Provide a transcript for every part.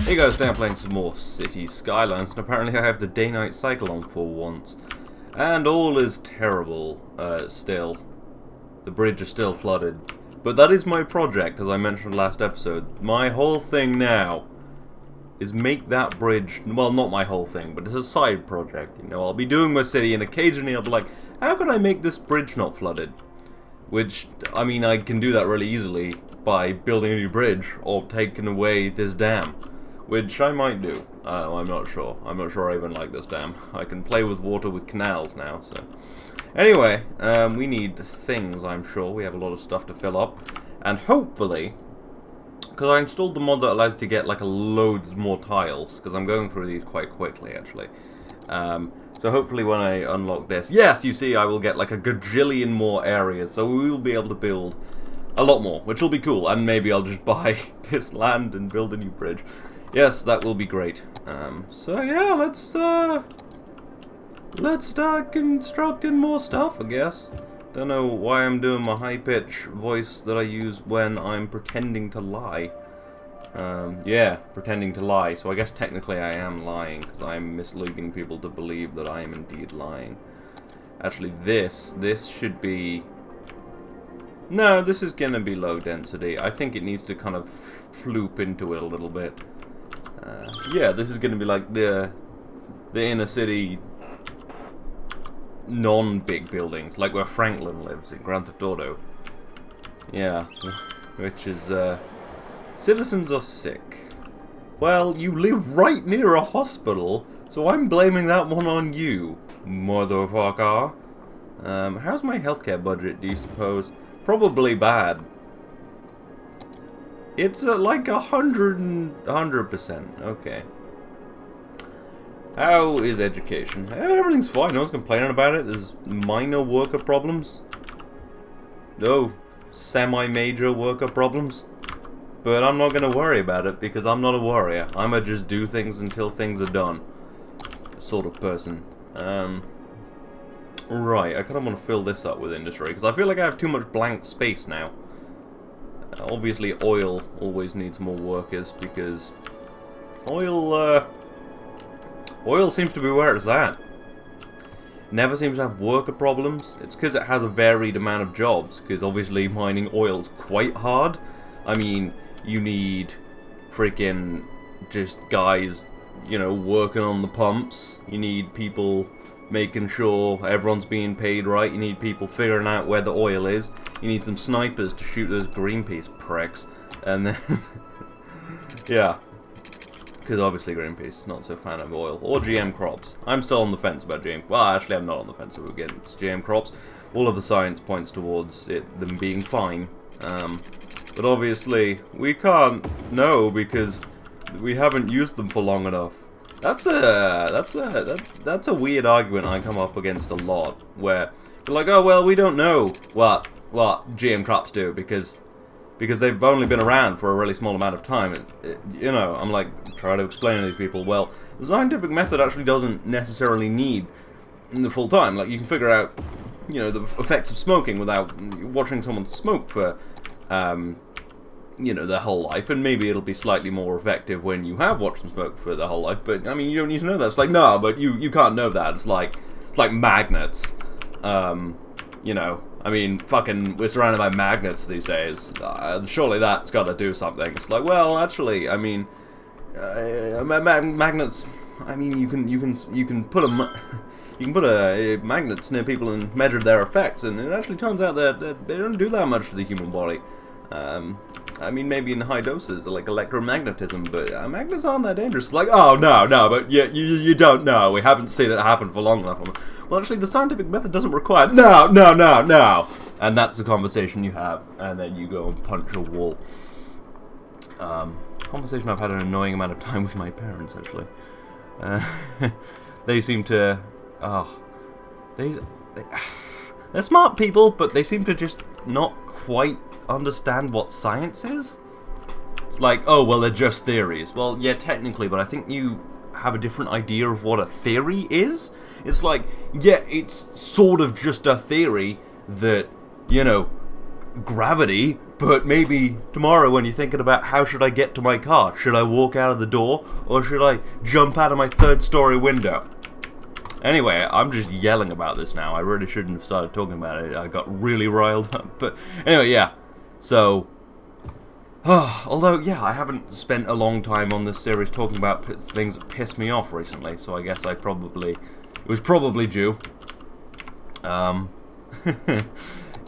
Hey guys, today I'm playing some more City Skylines, and apparently I have the day-night cycle on for once. And all is terrible, still. The bridge is still flooded. But that is my project, as I mentioned last episode. My whole thing now is make that bridge, well, not my whole thing, but it's a side project, you know. I'll be doing my city, and occasionally I'll be like, how can I make this bridge not flooded? Which, I mean, I can do that really easily by building a new bridge, or taking away this dam. Which I might do. I'm not sure. I'm not sure I even like this dam. I can play with water with canals now, so... Anyway, we need things, I'm sure. We have a lot of stuff to fill up. And hopefully... Because I installed the mod that allows you to get, like, loads more tiles. Because I'm going through these quite quickly, actually. So hopefully when I unlock this... Yes, you see, I will get, like, a gajillion more areas. So we will be able to build a lot more, which will be cool. And maybe I'll just buy this land and build a new bridge. Yes, that will be great. So yeah, let's start constructing more stuff, I guess. Don't know why I'm doing my high-pitched voice that I use when I'm pretending to lie. Yeah, pretending to lie. So I guess technically I am lying, because I'm misleading people to believe that I am indeed lying. Actually, this should be... No, this is gonna be low density. I think it needs to kind of floop into it a little bit. Yeah, this is going to be like the inner city non-big buildings, like where Franklin lives in Grand Theft Auto. Yeah, which is, citizens are sick. Well, you live right near a hospital, so I'm blaming that one on you, motherfucker. How's my healthcare budget, do you suppose? Probably bad. It's like 100%. Okay. How is education? Everything's fine. No one's complaining about it. There's minor worker problems. No, semi-major worker problems. But I'm not going to worry about it because I'm not a warrior. I'm going to just do things until things are done. Sort of person. Right, I kind of want to fill this up with industry because I feel like I have too much blank space now. Obviously, oil always needs more workers because oil seems to be where it's at. Never seems to have worker problems. It's because it has a varied amount of jobs. Because obviously, mining oil is quite hard. I mean, you need freaking just guys, you know, working on the pumps. You need people making sure everyone's being paid right. You need people figuring out where the oil is. You need some snipers to shoot those Greenpeace pricks. And then... yeah. Because obviously Greenpeace, not so fan of oil. Or GM crops. I'm still on the fence about GM... Well, actually I'm not on the fence against GM crops. All of the science points towards them being fine. But obviously, we can't know because we haven't used them for long enough. That's a weird argument I come up against a lot, where they're like, oh well, we don't know what GM crops do because they've only been around for a really small amount of time. You know, I'm like trying to explain to these people, well, the scientific method actually doesn't necessarily need the full time. Like you can figure out, you know, the effects of smoking without watching someone smoke for you know, their whole life, and maybe it'll be slightly more effective when you have watched them smoke for their whole life, but, I mean, you don't need to know that. It's like, no, but you can't know that. It's like magnets. You know, I mean, fucking, we're surrounded by magnets these days. Surely that's gotta do something. It's like, well, actually, I mean, magnets, I mean, you can put magnets near people and measure their effects, and it actually turns out that they don't do that much to the human body. I mean, maybe in high doses, like electromagnetism, but magnets aren't that dangerous. It's like, oh, no, but you don't know. We haven't seen it happen for long enough. Well, actually, the scientific method doesn't require... No. And that's the conversation you have, and then you go and punch a wall. Conversation I've had an annoying amount of time with my parents, actually. They seem to... They're smart people, but they seem to just not quite understand what science is. It's like, oh, well, they're just theories. Well, yeah, technically, but I think you have a different idea of what a theory is. It's like, yeah, it's sort of just a theory that, you know, gravity But maybe tomorrow when you're thinking about how should I get to my car, should I walk out of the door or should I jump out of my 3rd-story window? Anyway, I'm just yelling about this now. I really shouldn't have started talking about it. I got really riled up. But anyway, yeah. So, although, yeah, I haven't spent a long time on this series talking about things that piss me off recently. So I guess it was probably due.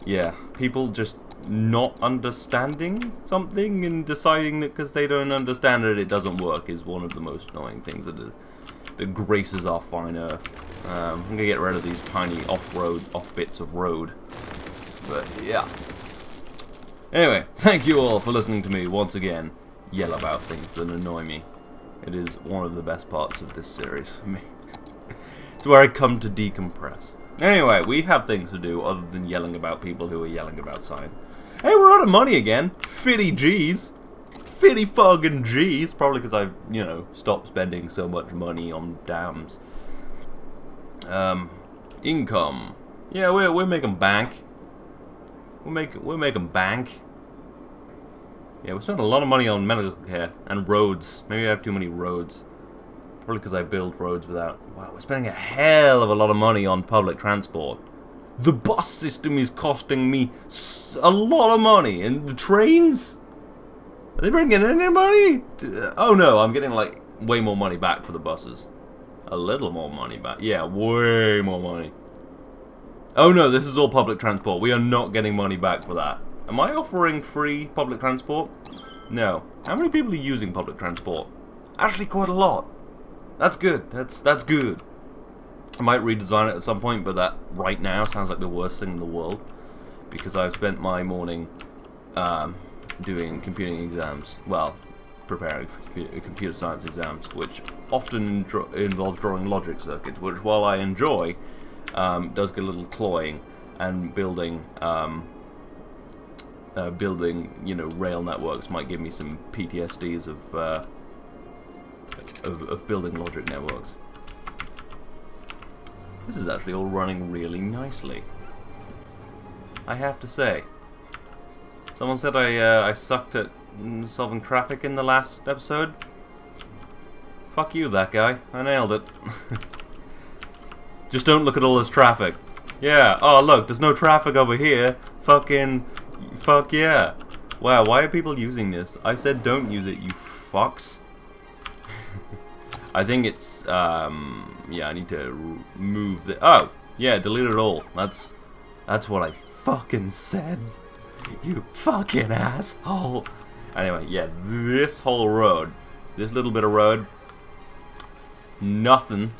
Yeah, people just not understanding something and deciding that because they don't understand it, it doesn't work is one of the most annoying things that graces our fine earth. I'm gonna get rid of these tiny off bits of road. But yeah. Anyway, thank you all for listening to me once again yell about things that annoy me. It is one of the best parts of this series for me. It's where I come to decompress. Anyway, we have things to do other than yelling about people who are yelling about science. Hey, we're out of money again. 50 G's. 50 fucking G's. Probably because I, stopped spending so much money on dams. Income. Yeah, we're making bank. We're making bank. Yeah, we're spending a lot of money on medical care and roads. Maybe I have too many roads. Probably because I build roads without... Wow, we're spending a hell of a lot of money on public transport. The bus system is costing me a lot of money. And the trains? Are they bringing in any money? Oh no, I'm getting like way more money back for the buses. A little more money back. Yeah, way more money. Oh no, this is all public transport. We are not getting money back for that. Am I offering free public transport? No. How many people are using public transport? Actually, quite a lot. That's good. That's good. I might redesign it at some point, but that right now sounds like the worst thing in the world because I've spent my morning doing computing exams. Well, preparing for computer science exams, which often involves drawing logic circuits, which while I enjoy, does get a little cloying, and building rail networks might give me some PTSDs of building logic networks. This is actually all running really nicely, I have to say. Someone said I sucked at solving traffic in the last episode. Fuck you, that guy. I nailed it. Just don't look at all this traffic. Yeah, oh look, there's no traffic over here. Fuck yeah. Wow, why are people using this? I said don't use it, you fucks. I think it's, yeah, I need to move the... Oh, yeah, delete it all. That's what I fucking said. You fucking asshole. Anyway, yeah, this whole road, this little bit of road, nothing.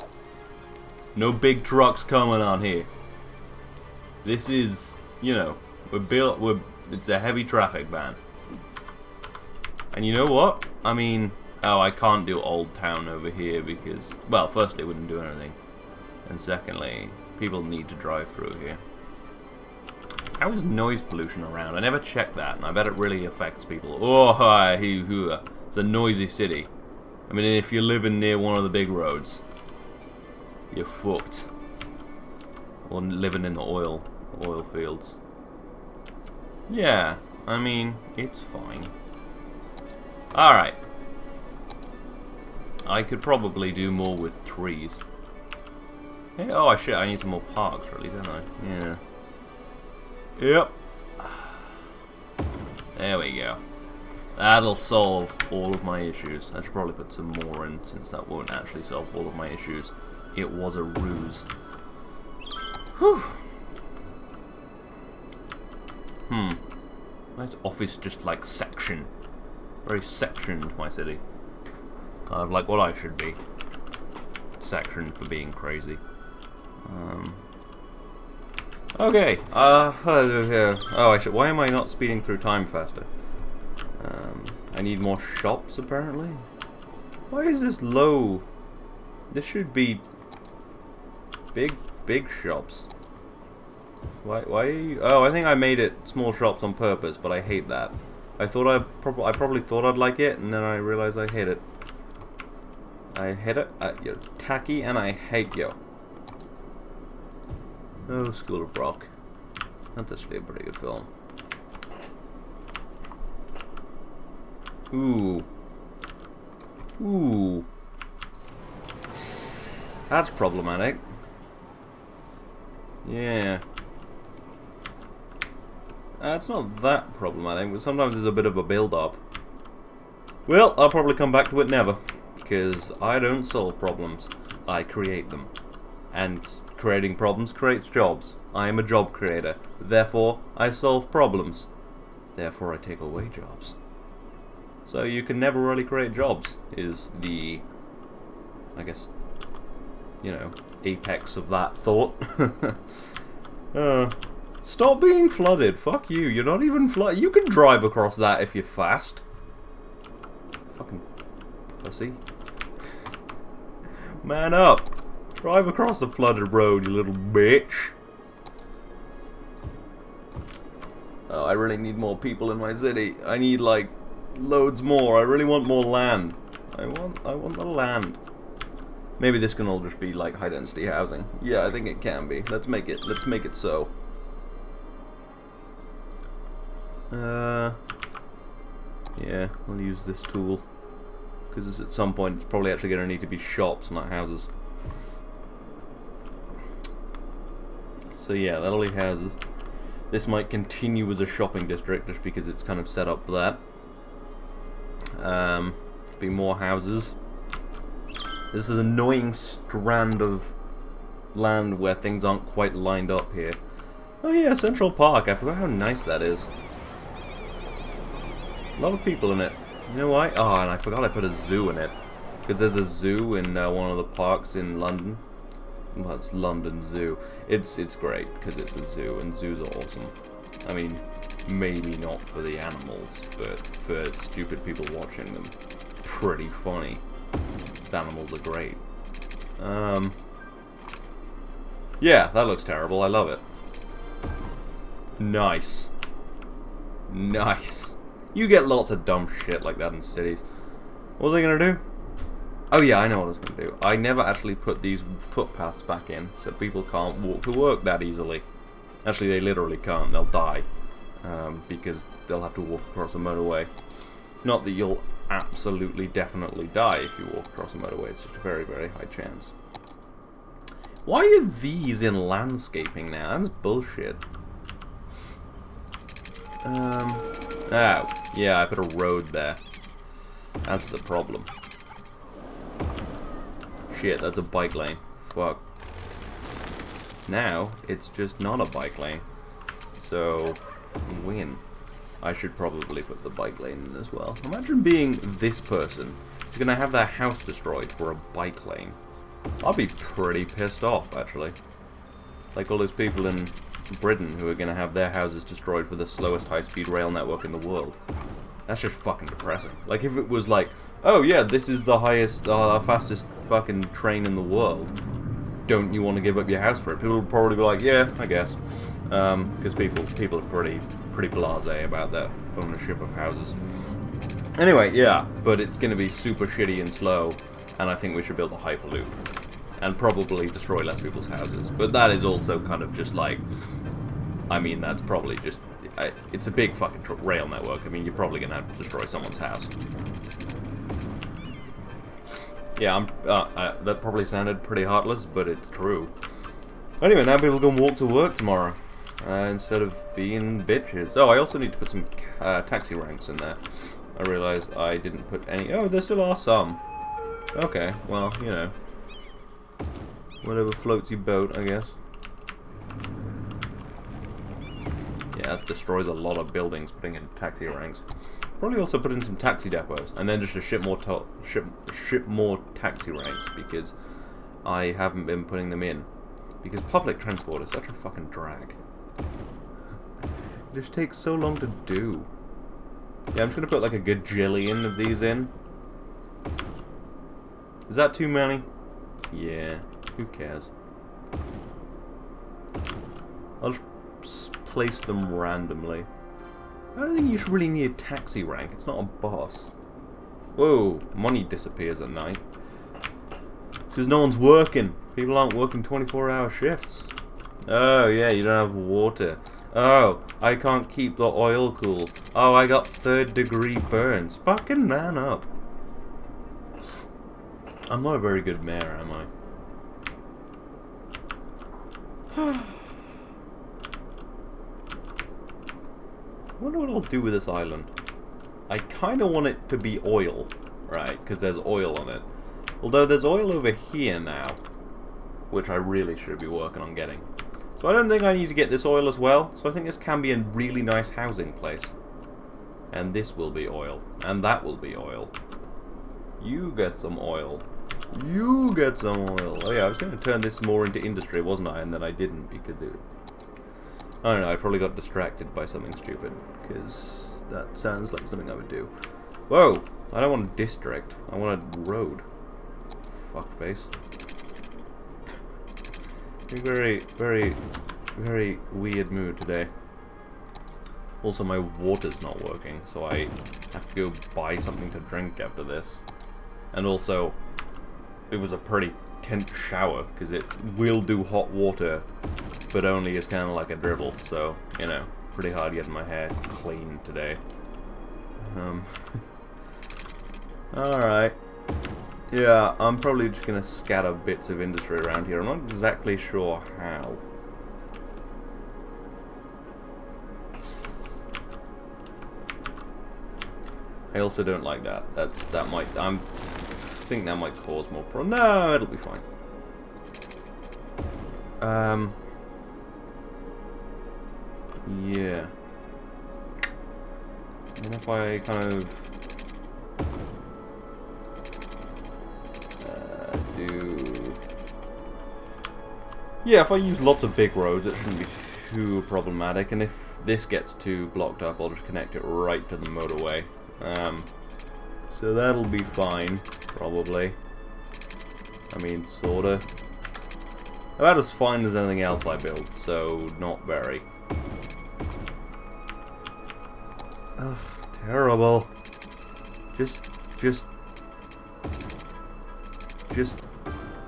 No big trucks coming on here. This is, it's a heavy traffic ban. And you know what? I mean, I can't do Old Town over here because, well, firstly, it wouldn't do anything. And secondly, people need to drive through here. How is noise pollution around? I never checked that, and I bet it really affects people. Oh, hi, it's a noisy city. I mean, if you're living near one of the big roads, you're fucked. Or living in the oil fields. Yeah, I mean, it's fine. Alright. I could probably do more with trees. Hey, oh shit, I need some more parks really, don't I? Yeah. Yep. There we go. That'll solve all of my issues. I should probably put some more in since that won't actually solve all of my issues. It was a ruse. Whew. Nice office just like section. Very sectioned, my city. Kind of like what I should be. Sectioned for being crazy. Okay. Why am I not speeding through time faster? I need more shops apparently. Why is this low? This should be big shops. Why are you... Oh, I think I made it small shops on purpose, but I hate that. I probably thought I'd like it, and then I realized I hate it. I hate it. You're tacky, and I hate you. Oh, School of Rock. That's actually a pretty good film. Ooh. Ooh. That's problematic. Yeah. It's not that problematic, but sometimes there's a bit of a build-up. Well, I'll probably come back to it never. Because I don't solve problems. I create them. And creating problems creates jobs. I am a job creator. Therefore, I solve problems. Therefore, I take away jobs. So you can never really create jobs, is the, I guess, you know, apex of that thought. Stop being flooded. Fuck you. You're not even flooded. You can drive across that if you're fast. Fucking pussy. Man up. Drive across the flooded road, you little bitch. Oh, I really need more people in my city. I need, like, loads more. I really want more land. I want the land. Maybe this can all just be, like, high-density housing. Yeah, I think it can be. Let's make it so. Yeah, I'll use this tool. Because at some point it's probably actually going to need to be shops, not houses. So yeah, that'll be houses. This might continue as a shopping district just because it's kind of set up for that. Be more houses. This is an annoying strand of land where things aren't quite lined up here. Oh yeah, Central Park. I forgot how nice that is. A lot of people in it. You know why? Oh, and I forgot I put a zoo in it. Because there's a zoo in one of the parks in London. Well, it's London Zoo. It's great because it's a zoo, and zoos are awesome. I mean, maybe not for the animals, but for stupid people watching them, pretty funny. These animals are great. Yeah, that looks terrible. I love it. Nice. Nice. You get lots of dumb shit like that in cities. What was I gonna do? Oh yeah, I know what I was gonna do. I never actually put these footpaths back in, so people can't walk to work that easily. Actually, they literally can't. They'll die. Because they'll have to walk across a motorway. Not that you'll absolutely, definitely die if you walk across a motorway. It's just a very, very high chance. Why are these in landscaping now? That's bullshit. Oh, yeah, I put a road there. That's the problem. Shit, that's a bike lane. Fuck. Now, it's just not a bike lane. So, win. I should probably put the bike lane in as well. Imagine being this person who's gonna have their house destroyed for a bike lane. I'll be pretty pissed off, actually. Like all those people in Britain who are gonna have their houses destroyed for the slowest high-speed rail network in the world. That's just fucking depressing. Like if it was like, oh yeah, this is the highest, fastest fucking train in the world. Don't you want to give up your house for it? People would probably be like, yeah, I guess. Because people are pretty blasé about their ownership of houses. Anyway, yeah, but it's gonna be super shitty and slow, and I think we should build a hyperloop. And probably destroy less people's houses. But that is also kind of just like, I mean, that's probably just, it's a big fucking rail network. I mean, you're probably going to have to destroy someone's house. Yeah, that probably sounded pretty heartless, but it's true. Anyway, now people can walk to work tomorrow, instead of being bitches. Oh, I also need to put some taxi ranks in there. I realized I didn't put any. Oh, there still are some. Okay, well, you know. Whatever floats your boat, I guess. Yeah, that destroys a lot of buildings, putting in taxi ranks. Probably also put in some taxi depots, and then just to ship more taxi ranks, because I haven't been putting them in. Because public transport is such a fucking drag. It just takes so long to do. Yeah, I'm just gonna put like a gajillion of these in. Is that too many? Yeah, who cares? I'll just place them randomly. I don't think you should really need a taxi rank. It's not a boss. Whoa, money disappears at night. It's because no one's working. People aren't working 24-hour shifts. Oh, yeah, you don't have water. Oh, I can't keep the oil cool. Oh, I got 3rd-degree burns. Fucking man up. I'm not a very good mayor, am I? I wonder what I'll do with this island. I kind of want it to be oil, right? Because there's oil on it. Although there's oil over here now, which I really should be working on getting. So I don't think I need to get this oil as well. So I think this can be a really nice housing place. And this will be oil. And that will be oil. You get some oil. You get some oil. Oh yeah, I was going to turn this more into industry, wasn't I? And then I didn't because it... I don't know, I probably got distracted by something stupid, because that sounds like something I would do. Whoa! I don't want a district, I want a road. Fuckface. Very, very, very weird mood today. Also, my water's not working, so I have to go buy something to drink after this. And also, it was a pretty tense shower, because it will do hot water, but only as kind of like a dribble, so, you know, pretty hard getting my hair clean today. Alright. Yeah, I'm probably just gonna scatter bits of industry around here. I'm not exactly sure how. I also don't like that. That might... I think that might cause more problems. No, it'll be fine. Yeah. And if I kind of do... Yeah, if I use lots of big roads, it shouldn't be too problematic. And if this gets too blocked up, I'll just connect it right to the motorway. So that'll be fine, probably. I mean, sorta. About as fine as anything else I built, so not very. Ugh, terrible. Just,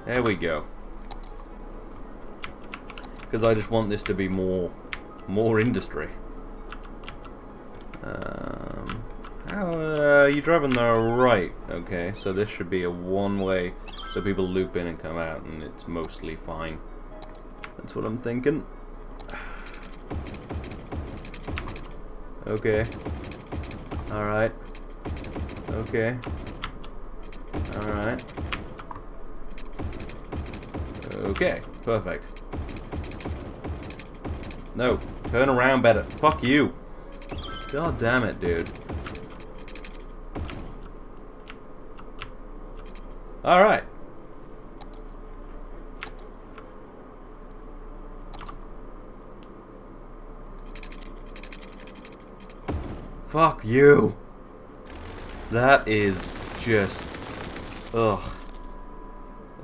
there we go. Because I just want this to be more industry. You drive on the right, okay, so this should be a one-way, so people loop in and come out, and it's mostly fine. That's what I'm thinking. Okay. Alright. Okay. Alright. Okay, perfect. No, turn around better. Fuck you. God damn it, dude. Alright. Fuck you. That is just... Ugh.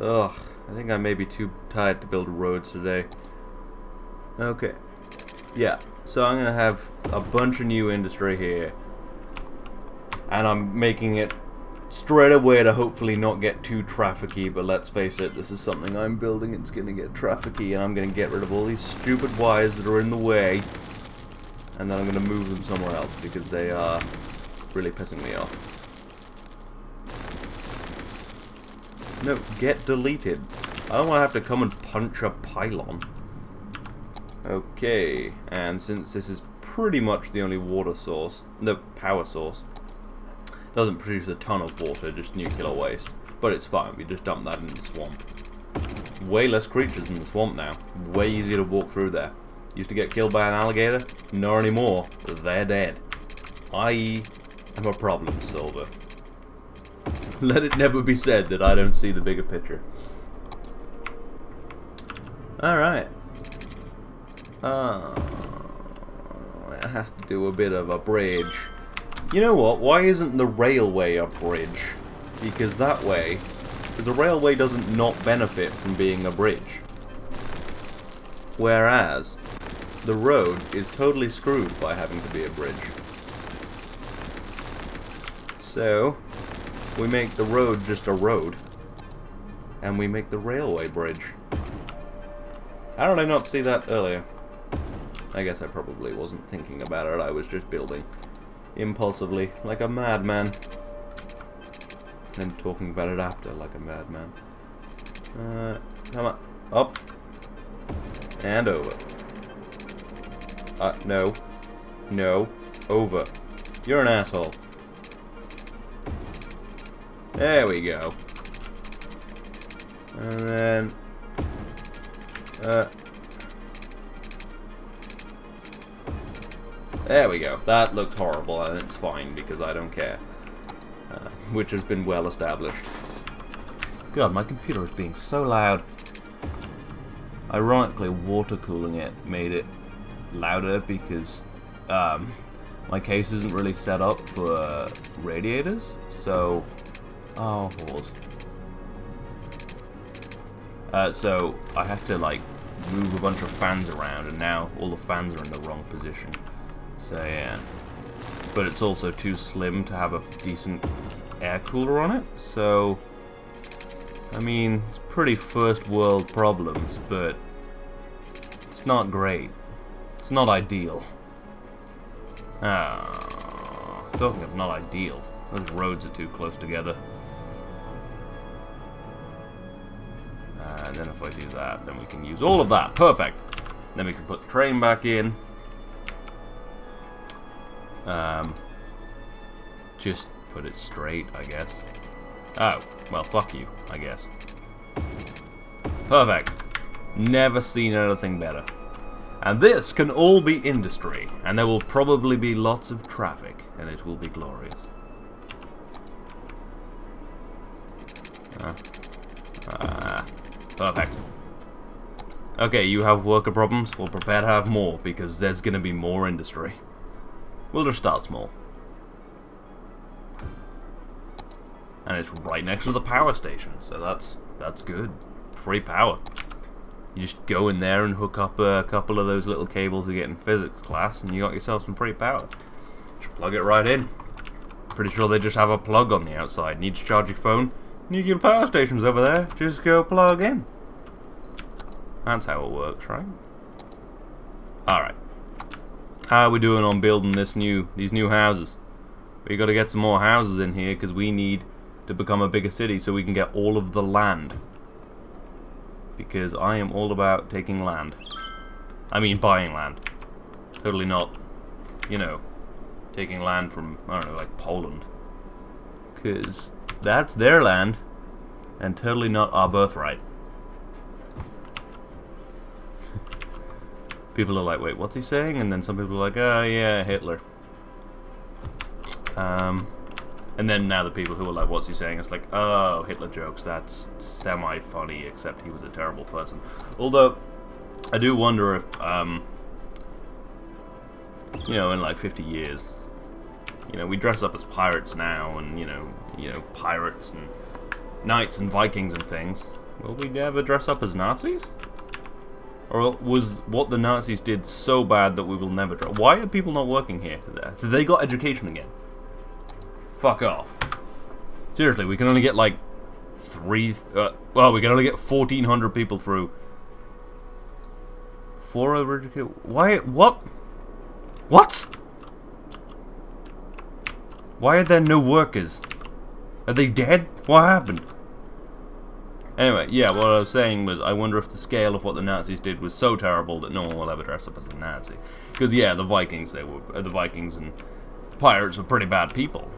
Ugh. I think I may be too tired to build roads today. Okay. Yeah. So I'm gonna have a bunch of new industry here. And I'm making it straight away to hopefully not get too trafficky, but let's face it, this is something I'm building, it's gonna get trafficky, and I'm gonna get rid of all these stupid wires that are in the way, and then I'm gonna move them somewhere else, because they are really pissing me off. No, get deleted. I don't want to have to come and punch a pylon. Okay, and since this is pretty much the only water source, the power source, doesn't produce a ton of water, just nuclear waste. But it's fine, we just dump that in the swamp. Way less creatures in the swamp now. Way easier to walk through there. Used to get killed by an alligator? Not anymore. They're dead. I am a problem solver. Let it never be said that I don't see the bigger picture. Alright. It has to do a bit of a bridge. You know what? Why isn't the railway a bridge? Because that way, the railway doesn't not benefit from being a bridge. Whereas, the road is totally screwed by having to be a bridge. So, we make the road just a road, and we make the railway bridge. How did I not see that earlier? I guess I probably wasn't thinking about it. I was just building impulsively, like a madman. Then talking about it after, like a madman. Come on. Up. And over. No. No. Over. You're an asshole. There we go. And then... there we go. That looked horrible, and it's fine, because I don't care. Which has been well established. God, my computer is being so loud. Ironically, water cooling it made it louder because my case isn't really set up for radiators, so... oh, horse. So I had to like move a bunch of fans around, and now all the fans are in the wrong position. So yeah, but it's also too slim to have a decent air cooler on it. So I mean, it's pretty first world problems, but it's not great. It's not ideal. Talking of not ideal, those roads are too close together. And then if I do that, then we can use all of that. Perfect. Then we can put the train back in. Just put it straight, I guess. Oh, well, fuck you, I guess. Perfect. Never seen anything better. And this can all be industry, and there will probably be lots of traffic, and it will be glorious. Perfect. Okay, you have worker problems. We'll prepare to have more, because there's going to be more industry. We'll just start small. And it's right next to the power station, so that's good. Free power. You just go in there and hook up a couple of those little cables you get in physics class, and you got yourself some free power. Just plug it right in. Pretty sure they just have a plug on the outside. Need to charge your phone? Need your power stations over there. Just go plug in. That's how it works, right? Alright. How are we doing on building these new houses? We got to get some more houses in here because we need to become a bigger city so we can get all of the land. Because I am all about taking land. I mean buying land. Totally not, you know, taking land from, I don't know, like Poland. Because that's their land and totally not our birthright. People are like, wait, what's he saying? And then some people are like, oh yeah, Hitler. And then now the people who are like, what's he saying? It's like, oh, Hitler jokes, that's semi-funny, except he was a terrible person. Although, I do wonder if, you know, in like 50 years, you know, we dress up as pirates now, and, you know, pirates and knights and Vikings and things. Will we ever dress up as Nazis? Or was what the Nazis did so bad that we will never dress? Why are people not working here? Have they got education again? Fuck off. Seriously, we can only get like well, we can only get 1,400 people through. 4 overeducated. Why? What? What? Why are there no workers? Are they dead? What happened? Anyway, yeah, what I was saying was, I wonder if the scale of what the Nazis did was so terrible that no one will ever dress up as a Nazi. Because yeah, the Vikings and pirates were pretty bad people.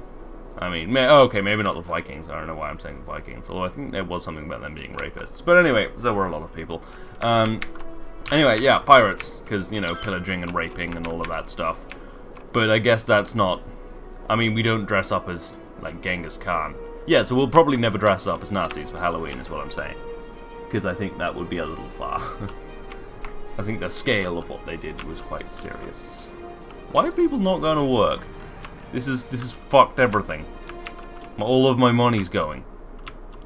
I mean, okay, maybe not the Vikings. I don't know why I'm saying the Vikings, although I think there was something about them being rapists. But anyway, there were a lot of people. Anyway, yeah, pirates, because, you know, pillaging and raping and all of that stuff. But I guess that's not... I mean, we don't dress up as, like, Genghis Khan. Yeah, so we'll probably never dress up as Nazis for Halloween, is what I'm saying. Because I think that would be a little far. I think the scale of what they did was quite serious. Why are people not going to work? This is fucked everything. All of my money's going.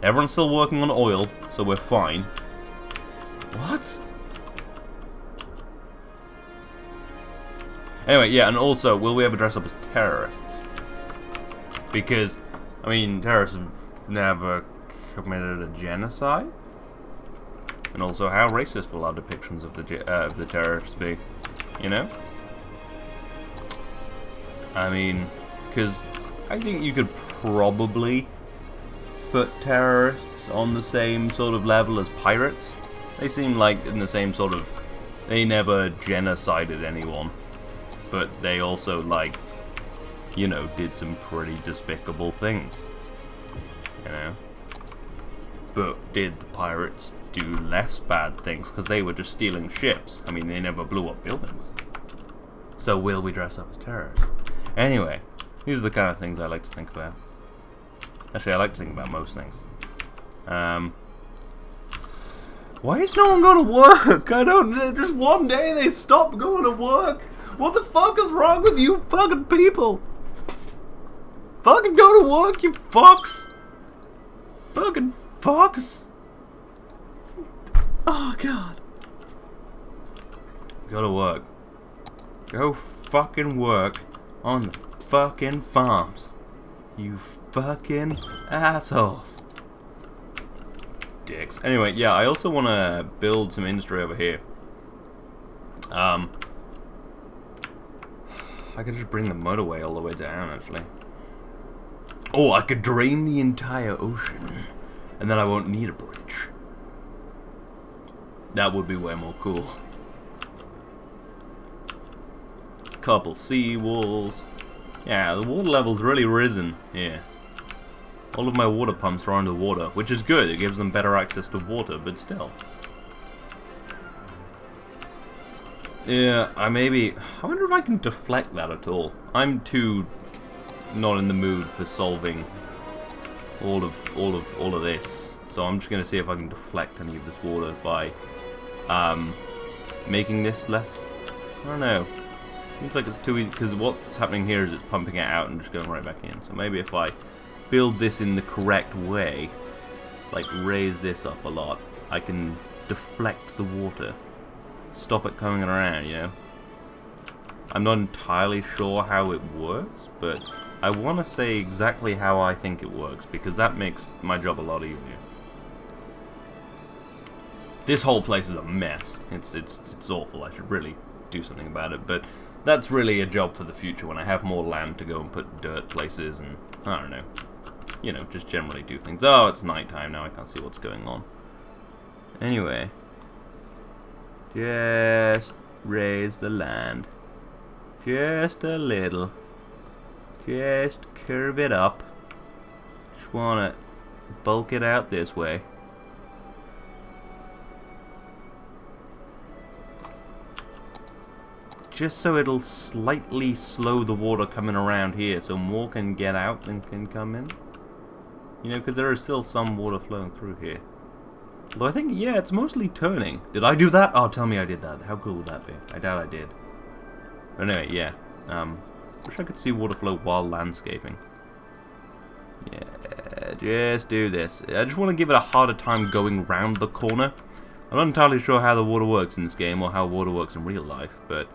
Everyone's still working on oil, so we're fine. What? Anyway, yeah, and also, will we ever dress up as terrorists? Because, I mean, terrorists have never committed a genocide? And also, how racist will our depictions of the terrorists be? you know? I mean, because I think you could probably put terrorists on the same sort of level as pirates. They seem like in the same sort of... They never genocided anyone. But they also, like, you know, did some pretty despicable things. You know? But did the pirates do less bad things? Because they were just stealing ships. I mean, they never blew up buildings. So will we dress up as terrorists? Anyway, these are the kind of things I like to think about. Actually, I like to think about most things. Why is no one going to work? I don't... Just one day they stop going to work. What the fuck is wrong with you fucking people? Fucking go to work, you fucks. Fucking fucks. Oh, God. Go to work. Go fucking work on the fucking farms. You fucking assholes. Dicks. Anyway, yeah, I also want to build some industry over here. I could just bring the motorway all the way down, actually. Oh, I could drain the entire ocean, and then I won't need a bridge. That would be way more cool. Couple sea walls. Yeah, the water level's really risen here. All of my water pumps are underwater, which is good. It gives them better access to water, but still. Yeah, I wonder if I can deflect that at all. I'm too not in the mood for solving all of this. So I'm just gonna see if I can deflect any of this water by making this less. I don't know. Seems like it's too easy, because what's happening here is it's pumping it out and just going right back in. So maybe if I build this in the correct way, like raise this up a lot, I can deflect the water. Stop it coming around, you know? I'm not entirely sure how it works, but I want to say exactly how I think it works, because that makes my job a lot easier. This whole place is a mess. It's awful. I should really do something about it, but that's really a job for the future when I have more land to go and put dirt places and, I don't know, you know, just generally do things. Oh, it's nighttime now, I can't see what's going on. Anyway, just raise the land. Just a little. Just curve it up. Just want to bulk it out this way. Just so it'll slightly slow the water coming around here, so more can get out than can come in. You know, because there is still some water flowing through here. Although I think, yeah, it's mostly turning. Did I do that? Oh, tell me I did that. How cool would that be? I doubt I did. But anyway, yeah. Wish I could see water flow while landscaping. Yeah, just do this. I just want to give it a harder time going round the corner. I'm not entirely sure how the water works in this game or how water works in real life, but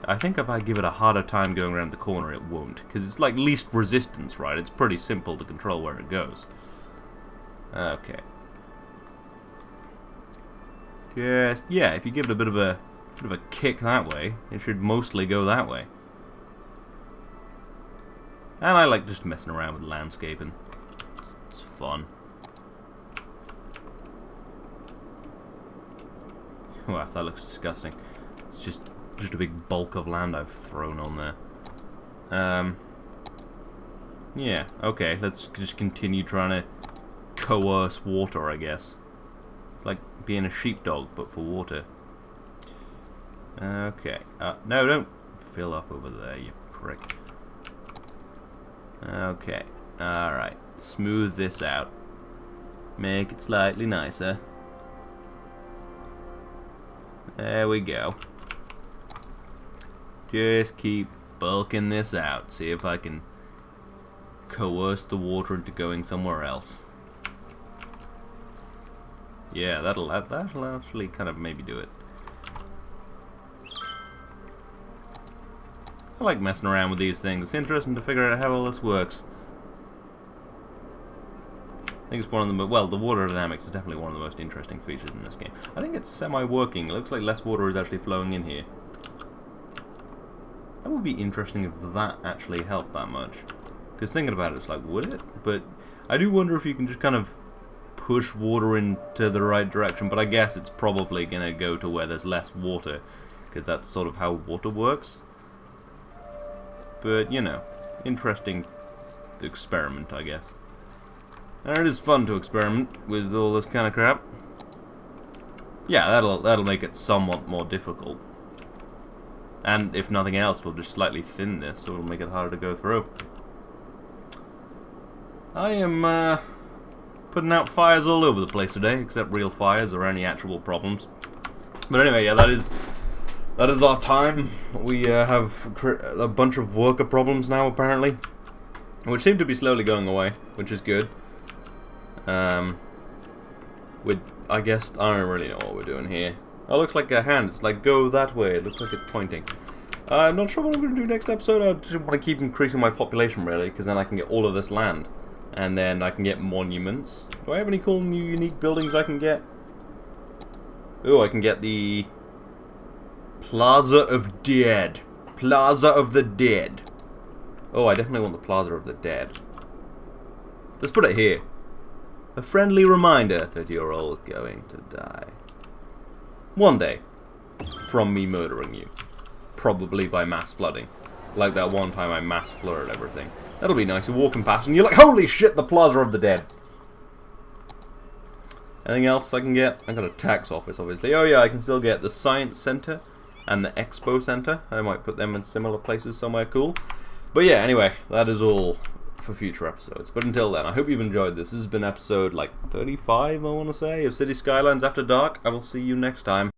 I think if I give it a harder time going around the corner, it won't. Because it's like least resistance, right? It's pretty simple to control where it goes. Okay. Just, yeah, if you give it a bit of a kick that way, it should mostly go that way. And I like just messing around with landscaping. It's fun. Wow, that looks disgusting. It's just a big bulk of land I've thrown on there. Yeah, okay, let's just continue trying to coerce water, I guess. It's like being a sheepdog, but for water. Okay, no, don't fill up over there, you prick. Okay, alright, smooth this out. Make it slightly nicer. There we go. Just keep bulking this out. See if I can coerce the water into going somewhere else. Yeah, that'll actually kind of maybe do it. I like messing around with these things. It's interesting to figure out how all this works. I think it's one of the well, the water dynamics is definitely one of the most interesting features in this game. I think it's semi-working. It looks like less water is actually flowing in here. That would be interesting if that actually helped that much. Because thinking about it, it's like, would it? But I do wonder if you can just kind of push water into the right direction. But I guess it's probably going to go to where there's less water. Because that's sort of how water works. But, you know, interesting experiment, I guess. And it is fun to experiment with all this kind of crap. Yeah, that'll make it somewhat more difficult. And if nothing else, we'll just slightly thin this, so it'll make it harder to go through. I am putting out fires all over the place today, except real fires or any actual problems. But anyway, yeah, that is our time. We have a bunch of worker problems now, apparently, which seem to be slowly going away, which is good. I guess I don't really know what we're doing here. Oh, looks like a hand. It's like, go that way. It looks like it's pointing. I'm not sure what I'm going to do next episode. I just want to keep increasing my population, really, because then I can get all of this land. And then I can get monuments. Do I have any cool new unique buildings I can get? Oh, I can get the Plaza of Dead. Plaza of the Dead. Oh, I definitely want the Plaza of the Dead. Let's put it here. A friendly reminder that you're all going to die. One day. From me murdering you. Probably by mass flooding. Like that one time I mass flooded everything. That'll be nice. You're walking past and you're like, holy shit, the Plaza of the Dead. Anything else I can get? I got a tax office, obviously. Oh yeah, I can still get the Science Center and the Expo Center. I might put them in similar places somewhere cool. But yeah, anyway, that is all for future episodes. But until then, I hope you've enjoyed this. This has been episode like 35, I want to say, of City Skylines After Dark. I will see you next time.